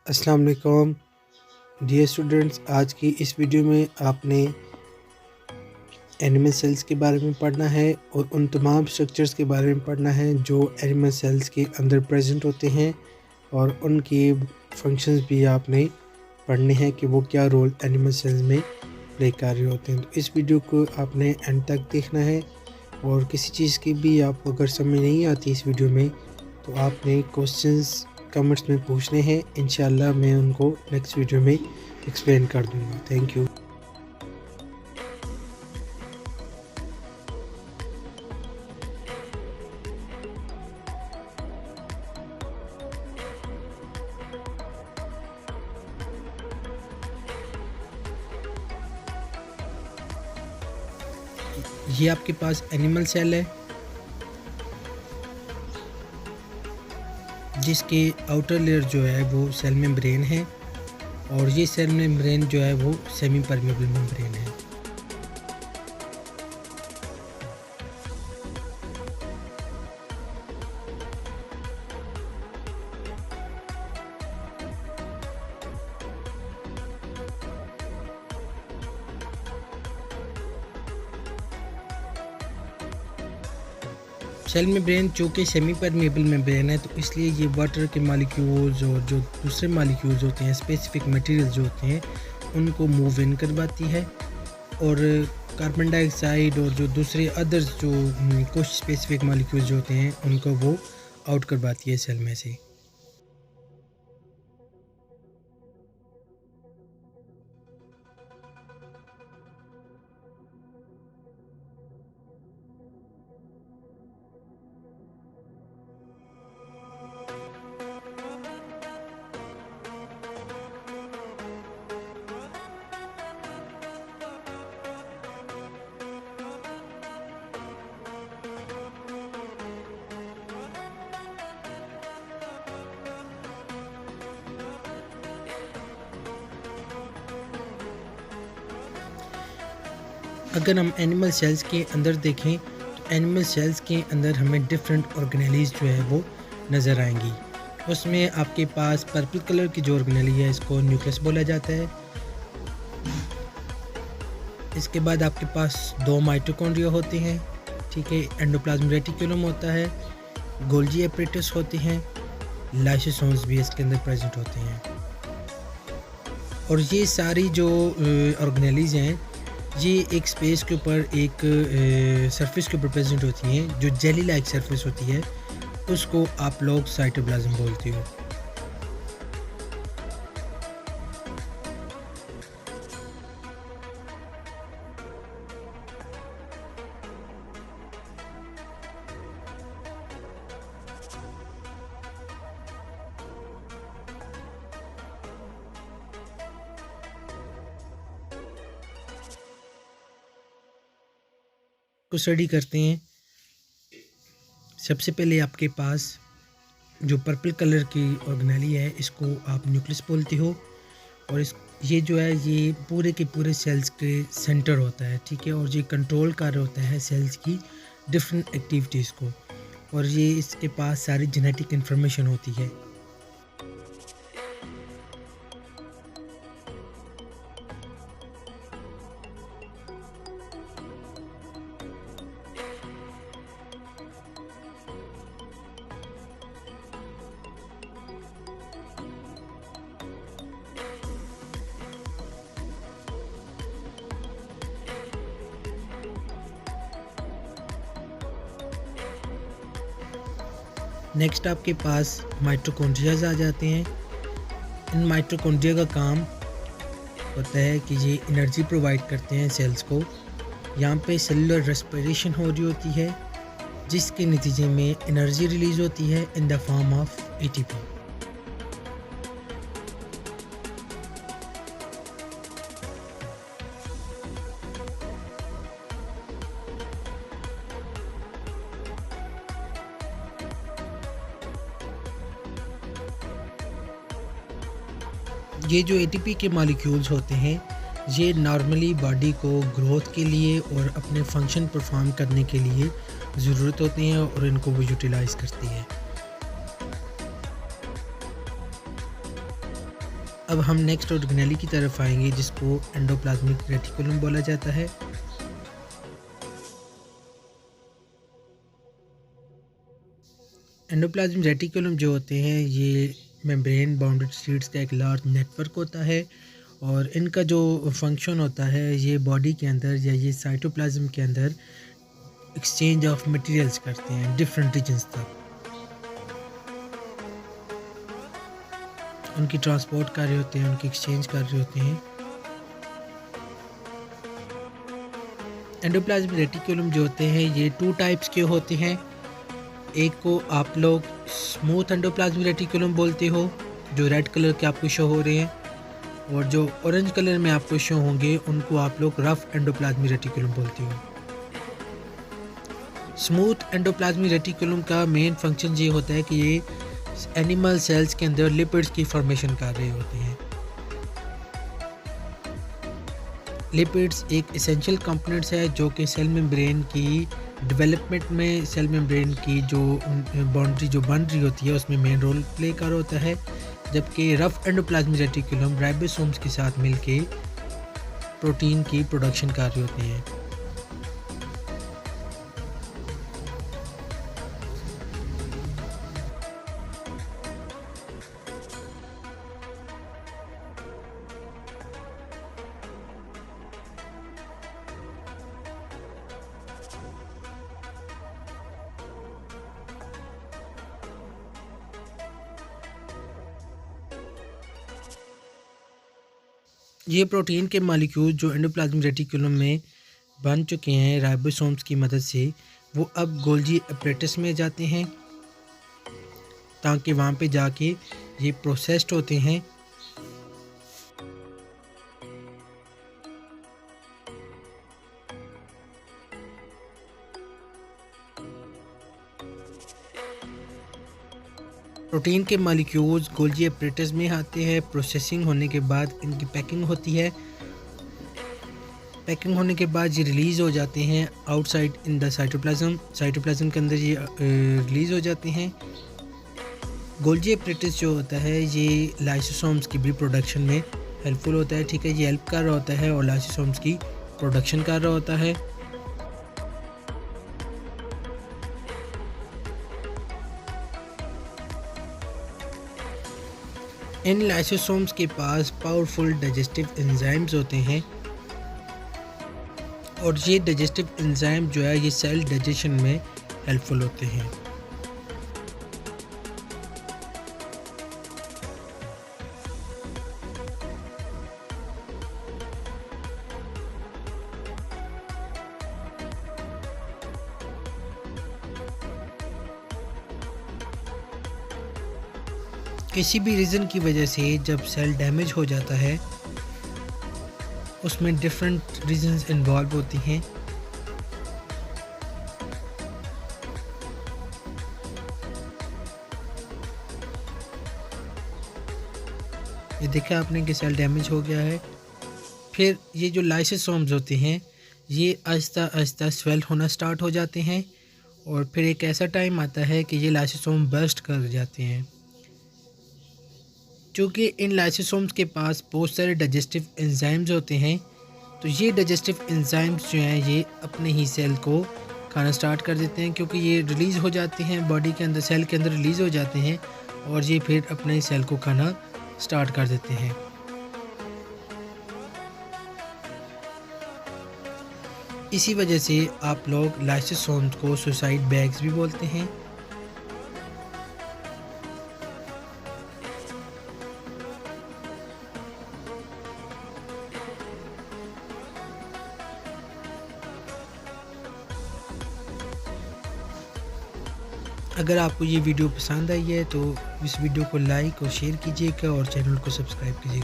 अस्सलाम वालेकुम dear students. आज की इस वीडियो में आपने एनिमल सेल्स के बारे में पढ़ना है और उन तमाम स्ट्रक्चर्स के बारे में पढ़ना है जो एनिमल सेल्स के अंदर प्रेजेंट होते हैं और उनके फंक्शंस भी आपने पढ़ने हैं कि वो क्या रोल एनिमल सेल्स में प्ले कर रहे होते हैं। तो इस वीडियो को आपने एंड तक देखना है और किसी चीज़ की भी आपको अगर समझ नहीं आती इस वीडियो में तो आपने क्वेश्चंस कमेंट्स में पूछने हैं। इंशाल्लाह मैं उनको नेक्स्ट वीडियो में एक्सप्लेन कर दूंगा। Thank you. ये आपके पास एनिमल सेल है जिसके आउटर लेयर जो है वो सेल मेम्ब्रेन है और ये सेल मेम्ब्रेन जो है वो सेमी परमेबल मेम्ब्रेन है। सेल मेम्ब्रेन चूँकि सेमी परमेबल मेम्ब्रेन है तो इसलिए ये वाटर के मालिक्यूल्स और जो दूसरे मालिक्यूल्स होते हैं, स्पेसिफिक मटेरियल्स जो होते हैं, उनको मूव इन करवाती है और कार्बन डाइऑक्साइड और जो दूसरे अदर्स जो कुछ स्पेसिफिक मालिक्यूल्स जो होते हैं उनको वो आउट करवाती है सेल में से। अगर हम एनिमल सेल्स के अंदर देखें तो एनिमल सेल्स के अंदर हमें डिफरेंट ऑर्गेनेलीज जो है वो नज़र आएंगी। उसमें आपके पास पर्पल कलर की जो ऑर्गेनेली है इसको न्यूक्लियस बोला जाता है। इसके बाद आपके पास 2 माइटोकॉन्ड्रिया होते हैं, ठीक है। एंडोप्लाज्म रेटिकुलम होता है, गोल्जी एपरेटस होते हैं, लाइसोसोम्स भी इसके अंदर प्रेजेंट होते हैं। और ये सारी जो ऑर्गेनेलीज हैं ये एक स्पेस के ऊपर एक सरफेस के ऊपर प्रेजेंट होती हैं जो जेली लाइक सरफेस होती है, उसको आप लोग साइटोप्लाज्म बोलते हो। को स्टडी करते हैं। सबसे पहले आपके पास जो पर्पल कलर की ऑर्गेनेली है इसको आप न्यूक्लियस बोलते हो और ये जो है ये पूरे के पूरे सेल्स के सेंटर होता है, ठीक है। और ये कंट्रोल कर रहा होता है सेल्स की डिफरेंट एक्टिविटीज़ को और ये इसके पास सारी जेनेटिक इन्फॉर्मेशन होती है। नेक्स्ट आपके पास माइटोकॉन्ड्रियाज आ जाते हैं। इन माइटोकॉन्ड्रिया का काम होता है कि ये एनर्जी प्रोवाइड करते हैं सेल्स को। यहाँ पे सेलुलर रेस्पिरेशन हो रही होती है जिसके नतीजे में एनर्जी रिलीज़ होती है in the form of ATP. ये जो एटीपी के मॉलिक्यूल्स होते हैं ये नॉर्मली बॉडी को ग्रोथ के लिए और अपने फंक्शन परफॉर्म करने के लिए ज़रूरत होती हैं और इनको वो यूटिलाइज़ करती है। अब हम नेक्स्ट ऑर्गेनेली की तरफ आएंगे जिसको एंडोप्लाज्मिक रेटिकुलम बोला जाता है। एंडोप्लाज्मिक रेटिकुलम जो होते हैं ये मेम्ब्रेन बाउंडेड शीट्स का एक लार्ज नेटवर्क होता है और इनका जो फंक्शन होता है ये बॉडी के अंदर या ये साइटोप्लाज्म के अंदर एक्सचेंज ऑफ मटेरियल्स करते हैं डिफरेंट रीजन्स तक, उनकी ट्रांसपोर्ट कर रहे होते हैं, उनकी एक्सचेंज कर रहे होते हैं। एंडोप्लाज्मिक रेटिकुलम जो होते हैं ये 2 टाइप्स के होते हैं। एक को आप लोग स्मूथ एंडोप्लाज्मिक रेटिकुलम बोलते हो जो रेड कलर के आपको शो हो रहे हैं, और जो ऑरेंज कलर में आपको शो होंगे उनको आप लोग रफ एंडोप्लाज्मिक रेटिकुलम बोलते हो। स्मूथ एंडोप्लाज्मिक रेटिकुलम का मेन फंक्शन ये होता है कि ये एनिमल सेल्स के अंदर लिपिड्स की फॉर्मेशन कर रहे होते हैं। लिपिड्स एक एसेंशियल कंपोनेंट्स है जो कि सेल मेम्ब्रेन की डेवलपमेंट में सेल मेम्ब्रेन की जो बाउंड्री जो बन रही होती है उसमें मेन रोल प्ले कर होता है, जबकि रफ एंडोप्लाज्मिक रेटिकुलम राइबोसोम्स के साथ मिलके प्रोटीन की प्रोडक्शन कर रहे होते हैं। ये प्रोटीन के मॉलिक्यूल जो एंडोप्लाज्मिक रेटिकुलम में बन चुके हैं राइबोसोम्स की मदद से, वो अब गोल्जी अपरेटस में जाते हैं ताकि वहाँ पे जाके ये प्रोसेस्ड होते हैं। प्रोटीन के मॉलिक्यूल्स गोल्जी अपरेटस में आते हैं। प्रोसेसिंग होने के बाद इनकी पैकिंग होती है। पैकिंग होने के बाद ये रिलीज़ हो जाते हैं आउटसाइड इन द साइटोप्लाज्म के अंदर ये रिलीज़ हो जाते हैं। गोल्जी अपरेटस जो होता है ये लाइसोसोम्स की भी प्रोडक्शन में हेल्पफुल होता है। ठीक है, ये हेल्प कर रहा होता है और लाइसोसोम्स की प्रोडक्शन कर रहा होता है। इन लाइसोसोम्स के पास पावरफुल डाइजेस्टिव एंजाइम्स होते हैं और ये डाइजेस्टिव एंजाइम जो है ये सेल डाइजेशन में हेल्पफुल होते हैं। किसी भी रीज़न की वजह से जब सेल डैमेज हो जाता है उसमें डिफरेंट रीजंस इन्वॉल्व होती हैं। ये देखा आपने कि सेल डैमेज हो गया है। फिर ये जो लाइसोसोम्स होते हैं ये आहिस्ता आहिस्ता स्वेल होना स्टार्ट हो जाते हैं और फिर एक ऐसा टाइम आता है कि ये लाइसोसोम बर्स्ट कर जाते हैं। चूँकि इन लाइसोसोम्स के पास बहुत सारे डाइजेस्टिव एंजाइम्स होते हैं, तो ये डाइजेस्टिव एंजाइम्स जो हैं ये अपने ही सेल को खाना स्टार्ट कर देते हैं, क्योंकि ये रिलीज़ हो जाते हैं बॉडी के अंदर, सेल के अंदर रिलीज़ हो जाते हैं और ये फिर अपने ही सेल को खाना स्टार्ट कर देते हैं। इसी वजह से आप लोग लाइसोसोम्स को सुसाइड बैग्स भी बोलते हैं। अगर आपको ये वीडियो पसंद आई है तो इस वीडियो को लाइक और शेयर कीजिएगा और चैनल को सब्सक्राइब कीजिएगा।